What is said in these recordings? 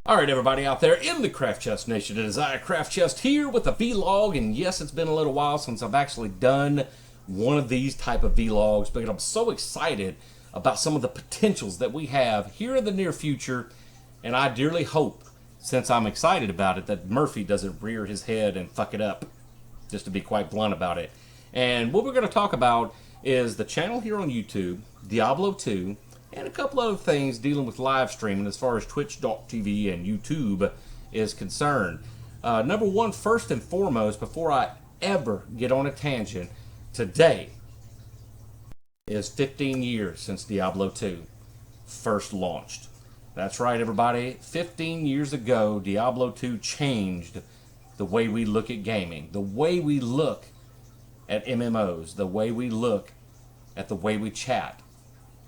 Alright everybody out there in the Craft Chest Nation, it is I, Craft Chest, here with a vlog, and yes, it's been a little while since I've actually done one of these type of vlogs, but I'm so excited about some of the potentials that we have here in the near future, and I dearly hope, since I'm excited about it, that Murphy doesn't rear his head and fuck it up, just to be quite blunt about it. And what we're going to talk about is the channel here on YouTube, Diablo 2, and a couple other things dealing with live streaming as far as Twitch.tv and YouTube is concerned. Number one, first and foremost, before I ever get on a tangent, today is 15 years since Diablo 2 first launched. That's right, everybody. 15 years ago, Diablo 2 changed the way we look at gaming, the way we look at MMOs, the way we look at the way we chat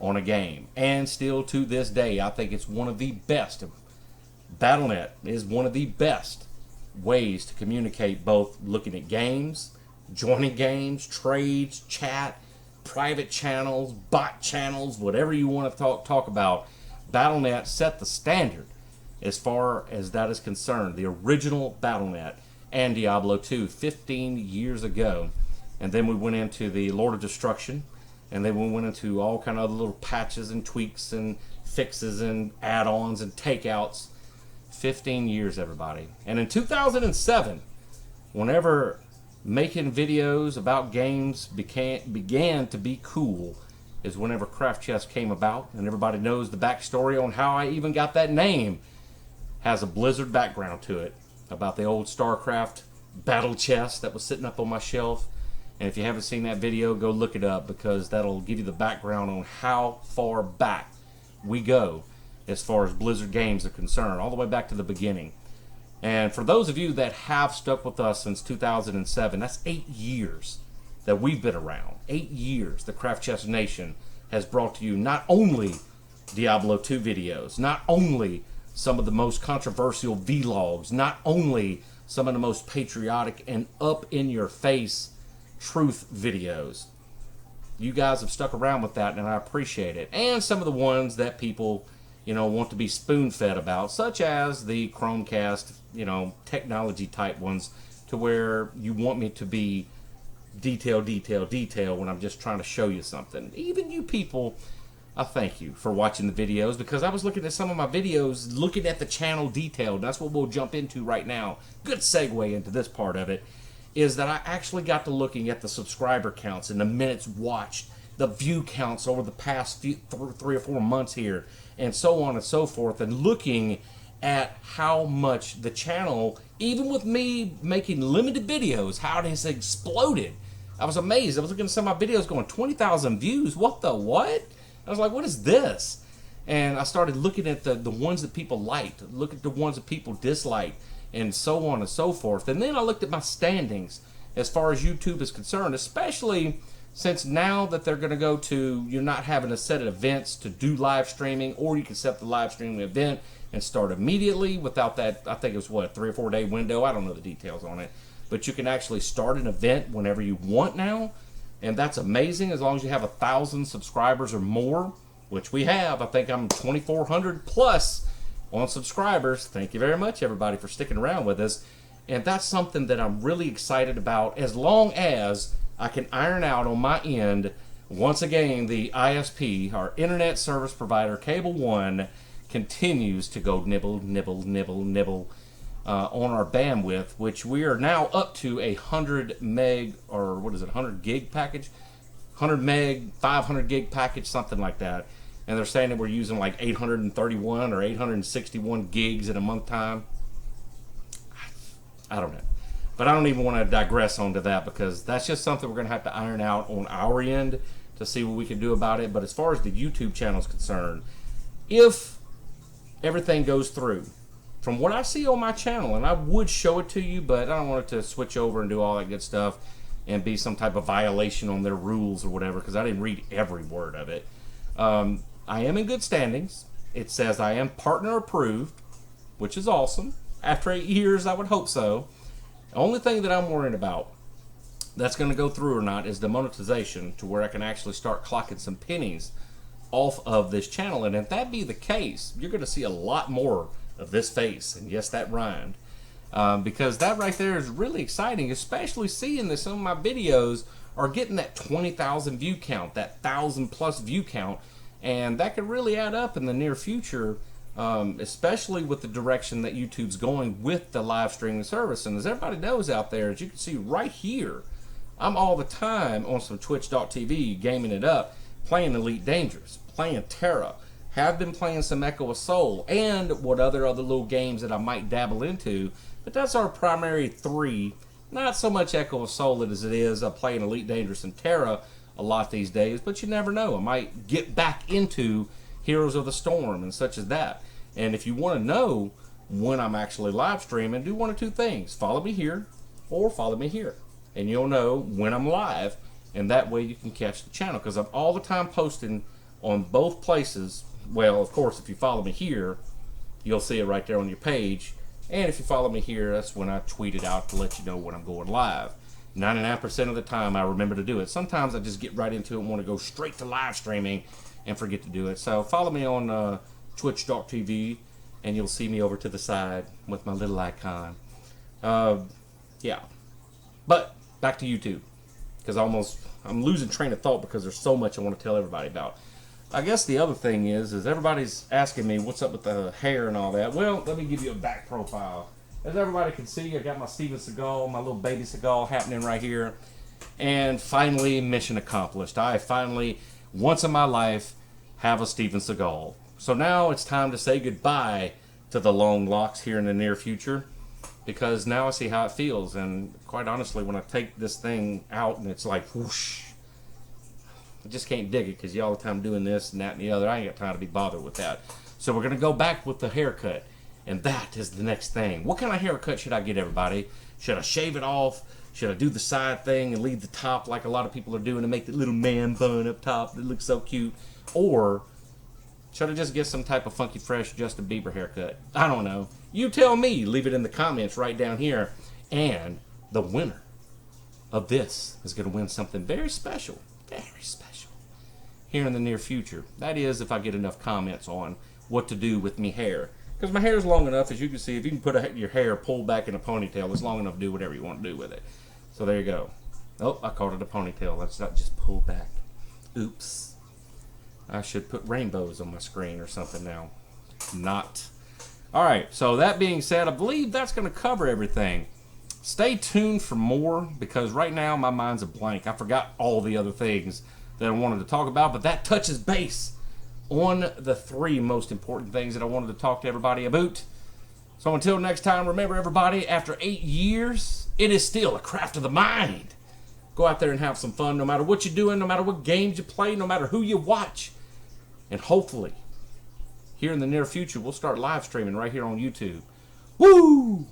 on a game. And still to this day, I think it's one of the best. Battle.net is one of the best ways to communicate, both looking at games, joining games, trades, chat, private channels, bot channels, whatever you want to talk about. Battle.net set the standard as far as that is concerned. The original Battle.net and Diablo 2 15 years ago. And then we went into the Lord of Destruction, and then we went into all kind of other little patches and tweaks and fixes and add-ons and takeouts. 15 years, everybody. And in 2007, whenever making videos about games began to be cool, is whenever Craft Chest came about, and everybody knows the backstory on how I even got that name. Has a Blizzard background to it, about the old StarCraft battle chest that was sitting up on my shelf. And if you haven't seen that video, go look it up, because that'll give you the background on how far back we go as far as Blizzard games are concerned, all the way back to the beginning. And for those of you that have stuck with us since 2007, that's 8 years that we've been around. 8 years the Craft Chest Nation has brought to you not only Diablo 2 videos, not only some of the most controversial vlogs, not only some of the most patriotic and up-in-your-face truth videos. You guys have stuck around with that, and I appreciate it. And some of the ones that people, want to be spoon-fed about, such as the Chromecast, technology type ones, to where you want me to be detail when I'm just trying to show you something. Even you people, I thank you for watching the videos, because I was looking at some of my videos, looking at the channel detailed. That's what we'll jump into right now. Good segue into this part of it. Is that I actually got to looking at the subscriber counts and the minutes watched, the view counts over the past 3 or 4 months here, and so on and so forth, and looking at how much the channel, even with me making limited videos, how it has exploded. I was amazed. I was looking at some of my videos going, 20,000 views, what the what? I was like, what is this? And I started looking at the ones that people liked, look at the ones that people disliked, and so on and so forth. And then I looked at my standings as far as YouTube is concerned, especially since now that they're going to go to, you're not having to set events to do live streaming, or you can set the live streaming event and start immediately without that, I think it was what, 3 or 4 day window, I don't know the details on it, but you can actually start an event whenever you want now, and that's amazing as long as you have 1,000 subscribers or more, which we have. I think I'm 2,400 plus on subscribers. Thank you very much, everybody, for sticking around with us. And that's something that I'm really excited about, as long as I can iron out on my end, once again, the ISP, our internet service provider, Cable One, continues to go nibble on our bandwidth, which we are now up to a 100 meg, or what is it, 100 gig package? 100 meg, 500 gig package, something like that. And they're saying that we're using like 831 or 861 gigs in a month time. I don't know. But I don't even want to digress onto that, because that's just something we're going to have to iron out on our end to see what we can do about it. But as far as the YouTube channel is concerned, if everything goes through, from what I see on my channel, and I would show it to you, but I don't want it to switch over and do all that good stuff and be some type of violation on their rules or whatever, because I didn't read every word of it. I am in good standings. It says I am partner approved, which is awesome. After 8 years, I would hope so. The only thing that I'm worried about that's going to go through or not is the monetization, to where I can actually start clocking some pennies off of this channel. And if that be the case, you're going to see a lot more of this face. And yes, that rhymed. Because that right there is really exciting, especially seeing that some of my videos are getting that 20,000 view count, that 1,000+ view count, and that could really add up in the near future, especially with the direction that YouTube's going with the live streaming service. And as everybody knows out there, as you can see right here, I'm all the time on some twitch.tv gaming it up, playing Elite Dangerous, playing Terra, have been playing some Echo of Soul, and what other little games that I might dabble into. But that's our primary three. Not so much Echo of Soul as it is playing Elite Dangerous and Terra a lot these days, but you never know. I might get back into Heroes of the Storm and such as that. And if you want to know when I'm actually live streaming, do one of two things. Follow me here or follow me here. And you'll know when I'm live, and that way you can catch the channel, because I'm all the time posting on both places. Well, of course, if you follow me here, you'll see it right there on your page. And if you follow me here, that's when I tweet it out to let you know when I'm going live. 99% of the time I remember to do it. Sometimes I just get right into it and want to go straight to live streaming and forget to do it. So follow me on twitch.tv, and you'll see me over to the side with my little icon. Yeah. But back to YouTube, because I'm losing train of thought because there's so much I want to tell everybody about. I guess the other thing is everybody's asking me what's up with the hair and all that. Well, let me give you a back profile. As everybody can see, I got my Steven Seagal, my little baby Seagal happening right here. And finally, mission accomplished. I finally, once in my life, have a Steven Seagal. So now it's time to say goodbye to the long locks here in the near future, because now I see how it feels. And quite honestly, when I take this thing out and it's like whoosh, I just can't dig it, because you all the time doing this and that and the other. I ain't got time to be bothered with that. So we're going to go back with the haircut. And that is the next thing. What kind of haircut should I get, everybody? Should I shave it off? Should I do the side thing and leave the top like a lot of people are doing and make the little man bun up top that looks so cute? Or should I just get some type of funky, fresh Justin Bieber haircut? I don't know. You tell me. Leave it in the comments right down here. And the winner of this is going to win something very special. Very special. Here in the near future. That is, if I get enough comments on what to do with me hair. Because my hair is long enough, as you can see. If you can put your hair pulled back in a ponytail, it's long enough to do whatever you want to do with it. So there you go. Oh, I called it a ponytail. That's not just pulled back. Oops. I should put rainbows on my screen or something now. Not. Alright, so that being said, I believe that's going to cover everything. Stay tuned for more, because right now my mind's a blank. I forgot all the other things that I wanted to talk about, but that touches base on the three most important things that I wanted to talk to everybody about. So until next time, remember everybody, after 8 years, it is still a craft of the mind. Go out there and have some fun, no matter what you're doing, no matter what games you play, no matter who you watch. And hopefully, here in the near future, we'll start live streaming right here on YouTube. Woo!